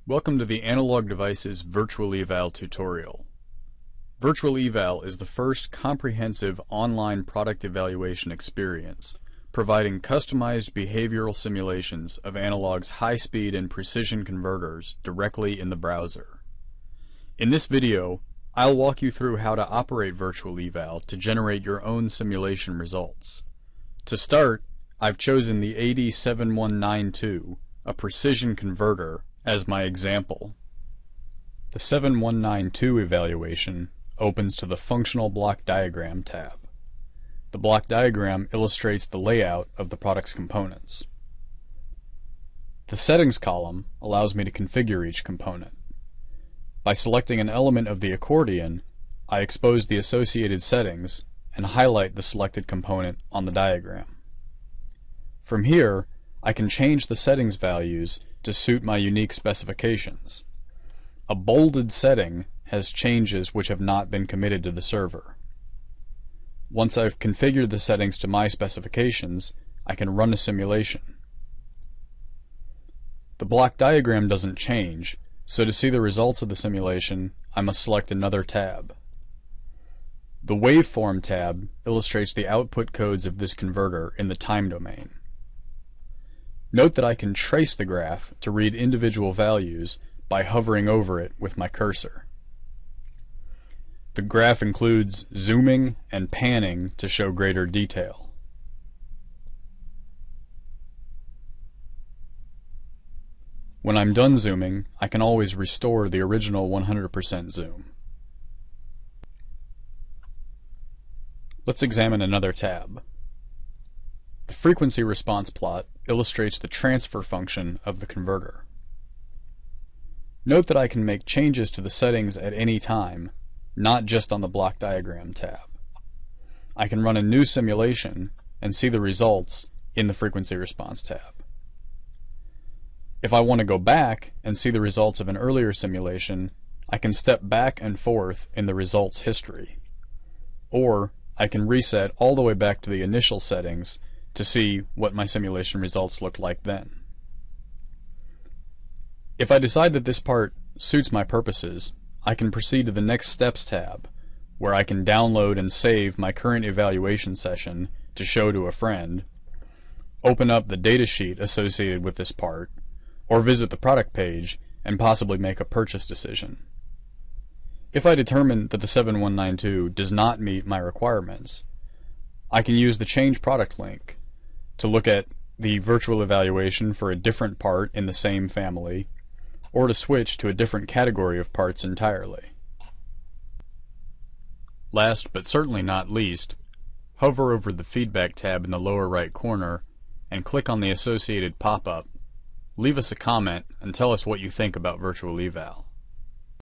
Welcome to the Analog Devices Virtual Eval tutorial. Virtual Eval is the first comprehensive online product evaluation experience, providing customized behavioral simulations of analog's high-speed and precision converters directly in the browser. In this video, I'll walk you through how to operate Virtual Eval to generate your own simulation results. To start, I've chosen the AD7192, a precision converter, as my example. The 7192 evaluation opens to the Functional Block Diagram tab. The block diagram illustrates the layout of the product's components. The Settings column allows me to configure each component. By selecting an element of the accordion, I expose the associated settings and highlight the selected component on the diagram. From here, I can change the settings values to suit my unique specifications. A bolded setting has changes which have not been committed to the server. Once I've configured the settings to my specifications, I can run a simulation. The block diagram doesn't change, so to see the results of the simulation, I must select another tab. The Waveform tab illustrates the output codes of this converter in the time domain. Note that I can trace the graph to read individual values by hovering over it with my cursor. The graph includes zooming and panning to show greater detail. When I'm done zooming, I can always restore the original 100% zoom. Let's examine another tab. The frequency response plot illustrates the transfer function of the converter. Note that I can make changes to the settings at any time, not just on the block diagram tab. I can run a new simulation and see the results in the frequency response tab. If I want to go back and see the results of an earlier simulation, I can step back and forth in the results history. Or I can reset all the way back to the initial settings to see what my simulation results looked like then. If I decide that this part suits my purposes, I can proceed to the Next Steps tab, where I can download and save my current evaluation session to show to a friend, open up the datasheet associated with this part, or visit the product page and possibly make a purchase decision. If I determine that the 7192 does not meet my requirements, I can use the Change Product link to look at the virtual evaluation for a different part in the same family, or to switch to a different category of parts entirely. Last but certainly not least, hover over the Feedback tab in the lower right corner and click on the associated pop-up. Leave us a comment and tell us what you think about Virtual Eval.